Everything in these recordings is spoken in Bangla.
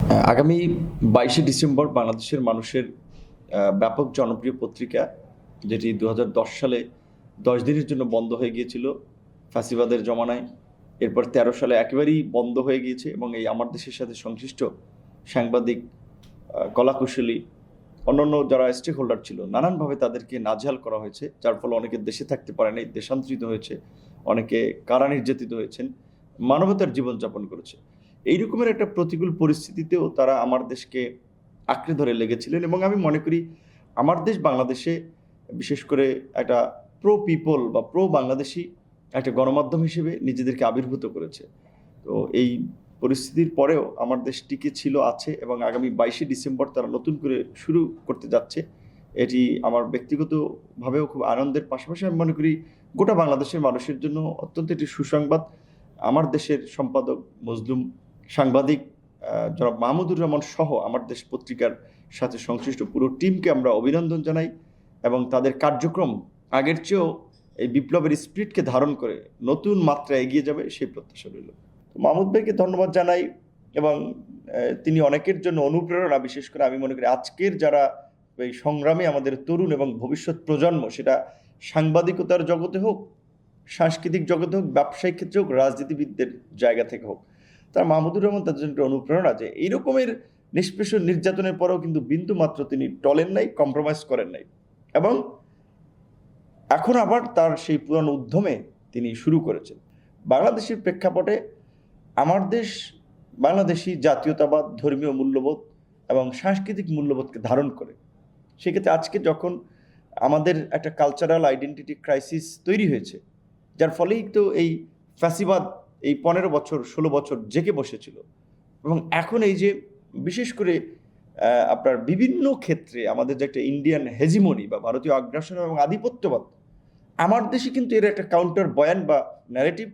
আগামী 22শে ডিসেম্বর বাংলাদেশের মানুষের ব্যাপক জনপ্রিয় পত্রিকা, যেটি 2010 সালে 10 দিনের জন্য বন্ধ হয়ে গিয়েছিল ফ্যাসিবাদের জমানায়। এরপর 13 সালে একেবারেই বন্ধ হয়ে গিয়েছে এবং এই আমার দেশের সাথে সংশ্লিষ্ট সাংবাদিক, কলাকুশলী, অন্যান্য যারা স্টেক হোল্ডার ছিল, নানানভাবে তাদেরকে নাজেহাল করা হয়েছে, যার ফলে অনেকে দেশে থাকতে পারে নাই, দেশান্তরিত হয়েছে, অনেকে কারা নির্যাতিত হয়েছেন, মানবতার জীবনযাপন করেছে। এই রকমের একটা প্রতিকূল পরিস্থিতিতেও তারা আমার দেশকে আঁকড়ে ধরে লেগেছিলেন এবং আমি মনে করি আমার দেশ বাংলাদেশে বিশেষ করে একটা প্রো পিপল বা প্রো বাংলাদেশি একটা গণমাধ্যম হিসেবে নিজেদেরকে আবির্ভূত করেছে। তো এই পরিস্থিতির পরেও আমার দেশ টিকে ছিল, আছে এবং আগামী 22শে ডিসেম্বর তারা নতুন করে শুরু করতে যাচ্ছে। এটি আমার ব্যক্তিগতভাবেও খুব আনন্দের, পাশাপাশি আমি মনে করি গোটা বাংলাদেশের মানুষের জন্য অত্যন্ত একটি সুসংবাদ। আমার দেশের সম্পাদক মজলুম সাংবাদিক জনাব মাহমুদুর রহমান সহ আমার দেশ পত্রিকার সাথে সংশ্লিষ্ট পুরো টিমকে আমরা অভিনন্দন জানাই এবং তাদের কার্যক্রম আগের চেয়েও এই বিপ্লবের স্পিরিটকে ধারণ করে নতুন মাত্রায় এগিয়ে যাবে সেই প্রত্যাশা রইল। মাহমুদ ভাইকে ধন্যবাদ জানাই এবং তিনি অনেকের জন্য অনুপ্রেরণা। বিশেষ করে আমি মনে করি আজকের যারা এই সংগ্রামে আমাদের তরুণ এবং ভবিষ্যৎ প্রজন্ম, সেটা সাংবাদিকতার জগতে হোক, সাংস্কৃতিক জগতে হোক, ব্যবসায়িক ক্ষেত্রে হোক, রাজনীতিবিদদের জায়গা থেকে হোক, তার মাহমুদুর রহমান তাদের জন্য অনুপ্রেরণা যে এই রকমের নিষ্পেষণ নির্যাতনের পরেও কিন্তু বিন্দু মাত্র তিনি টলেন নাই, কম্প্রোমাইজ করেন নাই এবং এখন আবার তার সেই পুরানো উদ্যমে তিনি শুরু করেছেন। বাংলাদেশের প্রেক্ষাপটে আমার দেশ বাংলাদেশি জাতীয়তাবাদ, ধর্মীয় মূল্যবোধ এবং সাংস্কৃতিক মূল্যবোধকে ধারণ করে। সেক্ষেত্রে আজকে যখন আমাদের একটা কালচারাল আইডেন্টিটি ক্রাইসিস তৈরি হয়েছে, যার ফলেই তো এই ফ্যাসিবাদ এই 15 বছর 16 বছর জেগে বসেছিল এবং এখন এই যে বিশেষ করে আপনার বিভিন্ন ক্ষেত্রে আমাদের যে একটা ইন্ডিয়ান হেজিমনি বা ভারতীয় আগ্রাসন এবং আধিপত্যবাদ, আমার দেশে কিন্তু এর একটা কাউন্টার বয়ান বা ন্যারেটিভ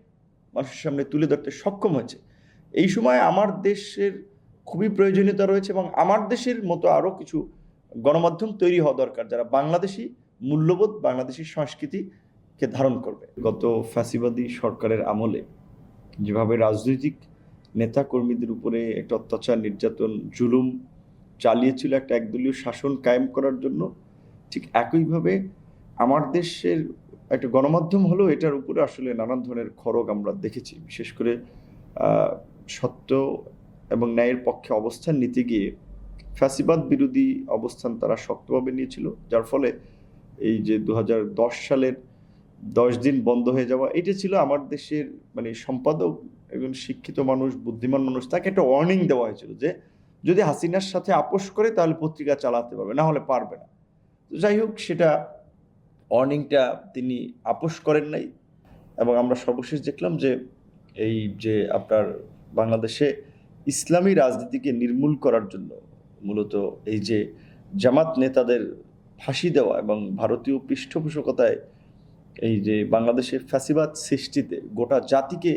মানুষের সামনে তুলে ধরতে সক্ষম হয়েছে। এই সময় আমার দেশের খুবই প্রয়োজনীয়তা রয়েছে এবং আমার দেশের মতো আরও কিছু গণমাধ্যম তৈরি হওয়া দরকার যারা বাংলাদেশি মূল্যবোধ, বাংলাদেশি সংস্কৃতিকে ধারণ করবে। গত ফ্যাসিবাদী সরকারের আমলে যেভাবে রাজনৈতিক নেতা কর্মীদের উপরে একটা অত্যাচার, নির্যাতন, জুলুম চালিয়েছিল একটা একদলীয় শাসন কায়েম করার জন্য, ঠিক একইভাবে আমার দেশের একটা গণমাধ্যম হলেও এটার উপরে আসলে নানান ধরনের খড়গ আমরা দেখেছি। বিশেষ করে সত্য এবং ন্যায়ের পক্ষে অবস্থান নিতে গিয়ে ফ্যাসিবাদ বিরোধী অবস্থান তারা শক্তভাবে নিয়েছিল, যার ফলে এই যে 2010 সালের 10 দিন বন্ধ হয়ে যাওয়া, এটা ছিল আমার দেশের মানে সম্পাদক, একজন শিক্ষিত মানুষ, বুদ্ধিমান মানুষ, তাকে একটা ওয়ার্নিং দেওয়া হয়েছিল যে যদি হাসিনার সাথে আপোষ করে তাহলে পত্রিকা চালাতে পারবে, না হলে পারবে না। তো যাই হোক, সেটা ওয়ার্নিংটা তিনি আপোষ করেন নাই এবং আমরা সর্বশেষ দেখলাম যে এই যে আপনার বাংলাদেশে ইসলামী রাজনীতিকে নির্মূল করার জন্য মূলত এই যে জামাত নেতাদের ফাঁসি দেওয়া এবং ভারতীয় পৃষ্ঠপোষকতায় এই যে বাংলাদেশে ফ্যাসিবাদ সৃষ্টিতে গোটা জাতিকে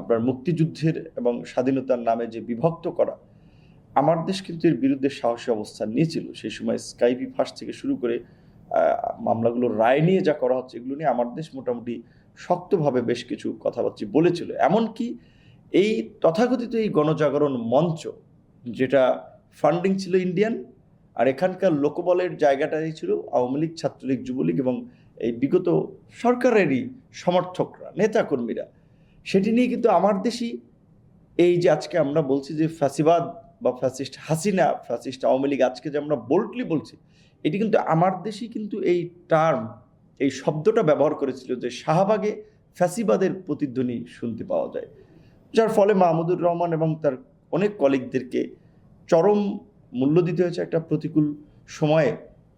আপনার মুক্তিযুদ্ধের এবং স্বাধীনতার নামে যে বিভক্ত করা, আমার দেশ কিন্তু এর বিরুদ্ধে সাহসী অবস্থান নিয়েছিল। সেই সময় স্কাইপি ফাঁস থেকে শুরু করে মামলাগুলোর রায় নিয়ে যা করা হচ্ছে, এগুলো নিয়ে আমার দেশ মোটামুটি শক্তভাবে বেশ কিছু কথাবার্তা বলেছিল। এমনকি এই তথাকথিত এই গণজাগরণ মঞ্চ, যেটা ফান্ডিং ছিল ইন্ডিয়ান, আর এখানকার লোকবলের জায়গাটাই ছিল আওয়ামী লীগ, ছাত্রলীগ, যুবলীগ এবং এই বিগত সরকারেরই সমর্থকরা, নেতাকর্মীরা, সেটি নিয়ে কিন্তু আমার দেশই এই যে আজকে আমরা বলছি যে ফ্যাসিবাদ বা ফ্যাসিস্ট হাসিনা, ফ্যাসিস্ট আওয়ামী লীগ, আজকে যে আমরা বোল্ডলি বলছি, এটি কিন্তু আমার দেশই কিন্তু এই টার্ম, এই শব্দটা ব্যবহার করেছিল যে শাহবাগে ফ্যাসিবাদের প্রতিধ্বনি শুনতে পাওয়া যায়, যার ফলে মাহমুদুর রহমান এবং তার অনেক কলিগদেরকে চরম মূল্য দিতে হয়েছে। একটা প্রতিকূল সময়ে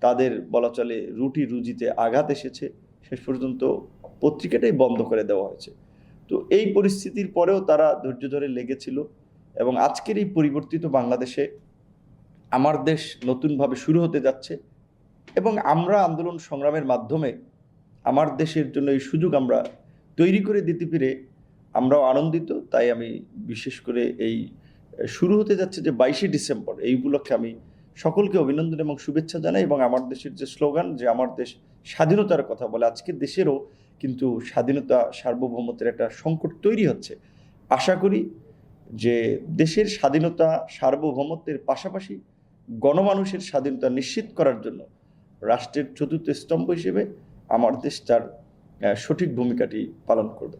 তাদের বলা চলে রুটি রুজিতে আঘাত এসেছে, শেষ পর্যন্ত পত্রিকাটাই বন্ধ করে দেওয়া হয়েছে। তো এই পরিস্থিতির পরেও তারা ধৈর্য ধরে লেগেছিল এবং আজকের এই পরিবর্তিত বাংলাদেশে আমার দেশ নতুনভাবে শুরু হতে যাচ্ছে এবং আমরা আন্দোলন সংগ্রামের মাধ্যমে আমার দেশের জন্য এই সুযোগ আমরা তৈরি করে দিতে পেরে আমরাও আনন্দিত। তাই আমি বিশেষ করে এই শুরু হতে যাচ্ছে যে 22শে ডিসেম্বর, এই উপলক্ষে আমি সকলকে অভিনন্দন এবং শুভেচ্ছা জানাই এবং আমার দেশের যে স্লোগান যে আমার দেশ স্বাধীনতার কথা বলে, আজকের দেশেরও কিন্তু স্বাধীনতা, সার্বভৌমত্বের একটা সংকট তৈরি হচ্ছে। আশা করি যে দেশের স্বাধীনতা সার্বভৌমত্বের পাশাপাশি গণমানুষের স্বাধীনতা নিশ্চিত করার জন্য রাষ্ট্রের চতুর্থ স্তম্ভ হিসেবে আমার দেশ তার সঠিক ভূমিকাটি পালন করবে।